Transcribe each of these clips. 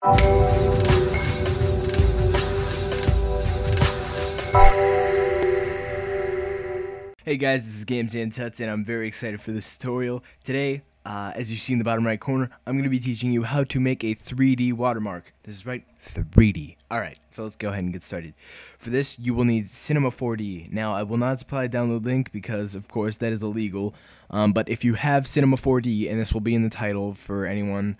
Hey guys, this is Games and Tuts, and I'm very excited for this tutorial. Today, as you see in the bottom right corner, I'm going to be teaching you how to make a 3D watermark. This is right, 3D. Alright, so let's go ahead and get started. For this, you will need Cinema 4D. Now, I will not supply a download link because, of course, that is illegal. But if you have Cinema 4D, and this will be in the title for anyone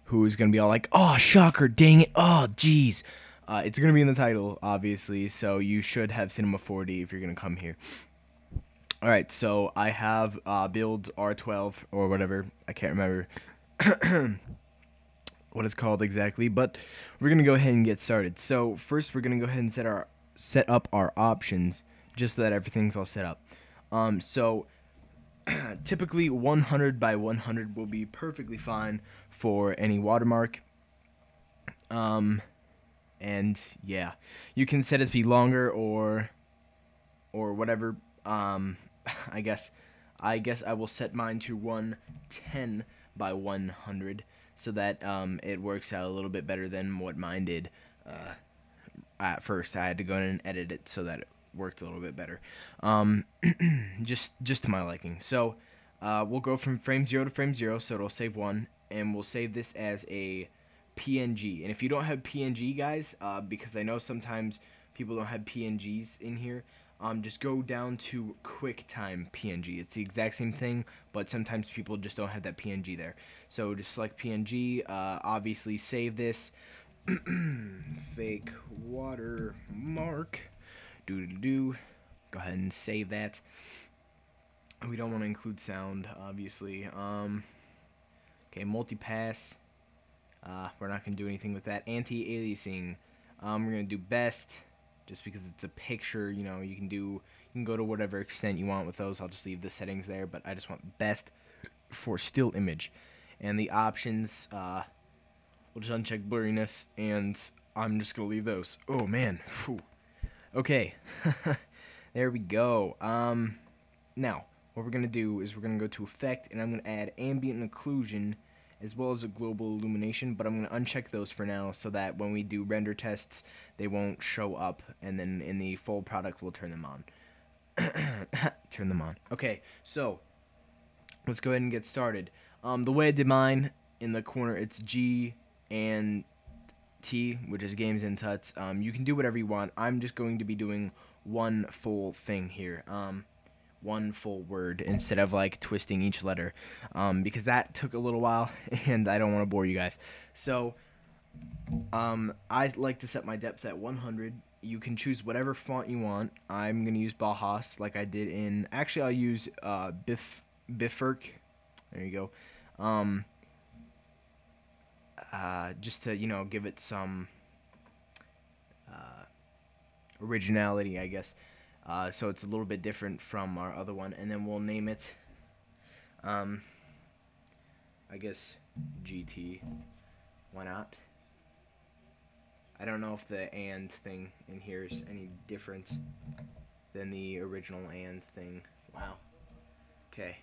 who is going to be all like, oh, shocker, dang it, oh, jeez. It's going to be in the title, obviously, so you should have Cinema 4D if you're going to come here. Alright, so I have build R12 or whatever. I can't remember what it's called exactly, but we're going to go ahead and get started. So first we're going to go ahead and set up our options just so that everything's all set up. So typically 100 by 100 will be perfectly fine for any watermark. And yeah, you can set it to be longer or whatever. I guess I will set mine to 110 by 100 so that it works out a little bit better than what mine did. At first, I had to go in and edit it so that it worked a little bit better. Just to my liking. So we'll go from frame 0 to frame 0, so it'll save 1, and we'll save this as a PNG. And if you don't have PNG, guys, because I know sometimes people don't have PNGs in here, just go down to QuickTime PNG. It's the exact same thing, but sometimes people just don't have that PNG there. So just select PNG, obviously save this, fake watermark, go ahead and save that. We don't want to include sound, obviously. Okay, multipass, we're not going to do anything with that. Anti-aliasing, we're going to do best. Just because it's a picture, you know, you can go to whatever extent you want with those. I'll just leave the settings there, but I just want best for still image. And the options, we'll just uncheck blurriness, and I'm just gonna leave those. Oh man, whew. Okay, there we go. Now what we're gonna do is we're gonna go to effect, and I'm gonna add ambient occlusion as well as a global illumination, but I'm going to uncheck those for now so that when we do render tests, they won't show up, and then in the full product, we'll turn them on. Turn them on. Okay, so let's go ahead and get started. The way I did mine, in the corner, it's G and T, which is Games and Tuts. You can do whatever you want. I'm just going to be doing one full thing here. One full word instead of like twisting each letter, because that took a little while and I don't want to bore you guys. So I like to set my depth at 100. You can choose whatever font you want. I'm gonna use Bauhaus like I did in, actually I'll use Bifurc. There you go. Just to, you know, give it some originality, I guess. So it's a little bit different from our other one, and then we'll name it, I guess, GT. Why not? I don't know if the and thing in here is any different than the original and thing. Wow. Okay.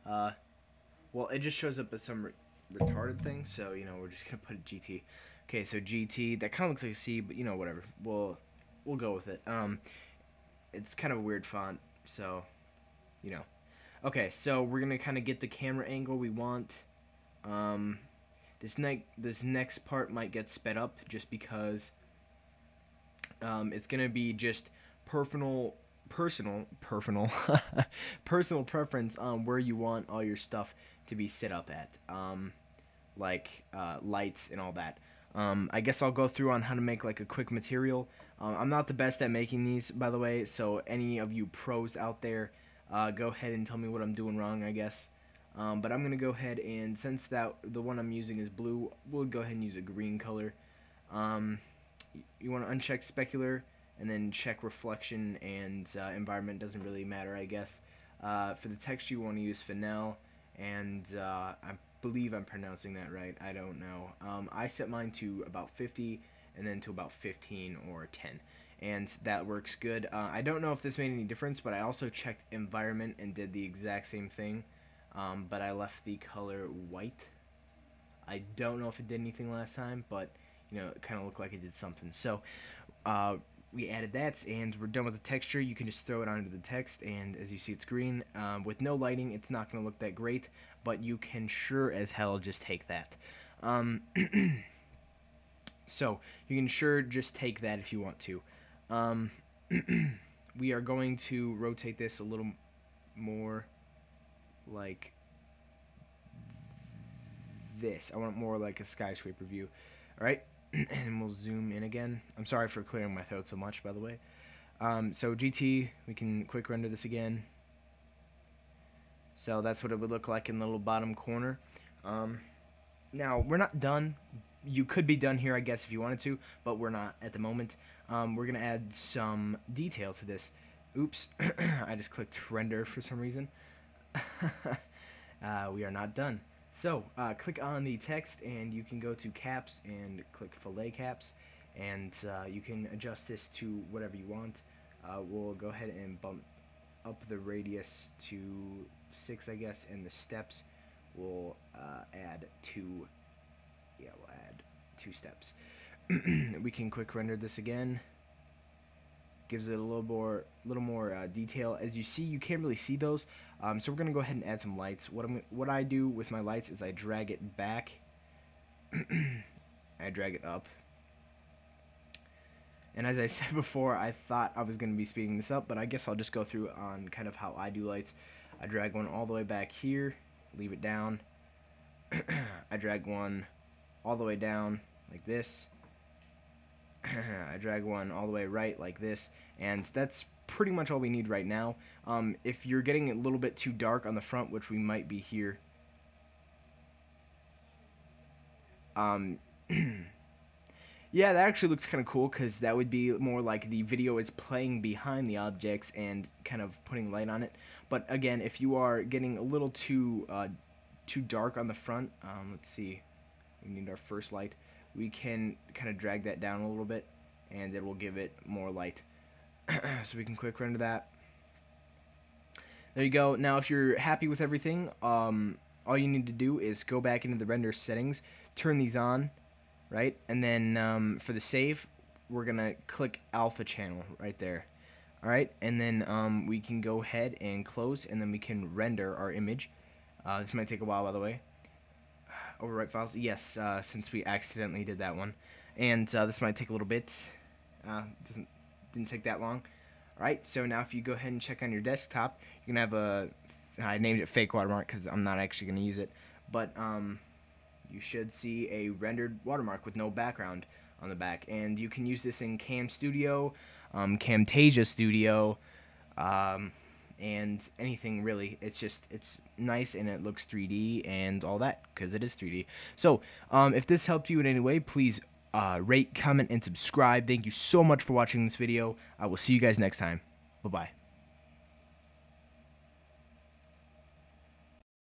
Well, it just shows up as some retarded thing, so, you know, we're just gonna put a GT. Okay, so GT, that kind of looks like a C, but, you know, whatever. We'll go with it. It's kind of a weird font, so, you know. Okay, so we're gonna kind of get the camera angle we want. This next part might get sped up just because it's gonna be just personal personal preference on where you want all your stuff to be set up at, like lights and all that. I guess I'll go through on how to make like a quick material. I'm not the best at making these, by the way, so any of you pros out there, go ahead and tell me what I'm doing wrong, I guess. But I'm going to go ahead and, since the one I'm using is blue, we'll go ahead and use a green color. You want to uncheck specular, and then check reflection, and environment doesn't really matter, I guess. For the text, you want to use Fennel, and I believe I'm pronouncing that right. I don't know. I set mine to about 50, and then to about 15 or 10, and that works good. I don't know if this made any difference, but I also checked environment and did the exact same thing, but I left the color white. I don't know if it did anything last time, but you know, it kind of looked like it did something. So we added that, and we're done with the texture. You can just throw it onto the text, and as you see, it's green. With no lighting, it's not going to look that great, but you can sure as hell just take that. So you can sure just take that if you want to. We are going to rotate this a little more like this. I want more like a skyscraper view. Alright, and we'll zoom in again. I'm sorry for clearing my throat so much, by the way. So GT, we can quick render this again. So that's what it would look like in the little bottom corner. Now, we're not done. You could be done here, I guess, if you wanted to, but we're not at the moment. We're going to add some detail to this. Oops, I just clicked render for some reason. We are not done. So, click on the text, and you can go to caps and click fillet caps, and you can adjust this to whatever you want. We'll go ahead and bump up the radius to 6, I guess, and the steps we'll add 2. Yeah, we'll add 2 steps. We can quick render this again. Gives it a little more detail. As you see, you can't really see those, so we're gonna go ahead and add some lights. What I do with my lights is I drag it back, I drag it up, and as I said before, I thought I was gonna be speeding this up, but I guess I'll just go through on kind of how I do lights. I drag one all the way back here, leave it down. I drag one all the way down like this. I drag one all the way right like this, and that's pretty much all we need right now. If you're getting a little bit too dark on the front, which we might be here, yeah, that actually looks kind of cool, because that would be more like the video is playing behind the objects and kind of putting light on it. But again, if you are getting a little too dark on the front, let's see, we need our first light. We can kind of drag that down a little bit, and it will give it more light. So we can quick render that. There you go. Now, if you're happy with everything, all you need to do is go back into the render settings, turn these on, right? And then for the save, we're gonna click alpha channel right there. All right, and then we can go ahead and close, and then we can render our image. This might take a while, by the way. Overwrite files, yes, since we accidentally did that one, and this might take a little bit. Didn't take that long. All right, so now if you go ahead and check on your desktop, you're gonna have I named it fake watermark because I'm not actually gonna use it, but you should see a rendered watermark with no background on the back, and you can use this in Cam Studio, Camtasia Studio, and anything really. It's nice, and it looks 3D and all that, because it is 3D. So if this helped you in any way, please rate, comment, and subscribe. Thank you so much for watching this video. I will see you guys next time. Bye bye.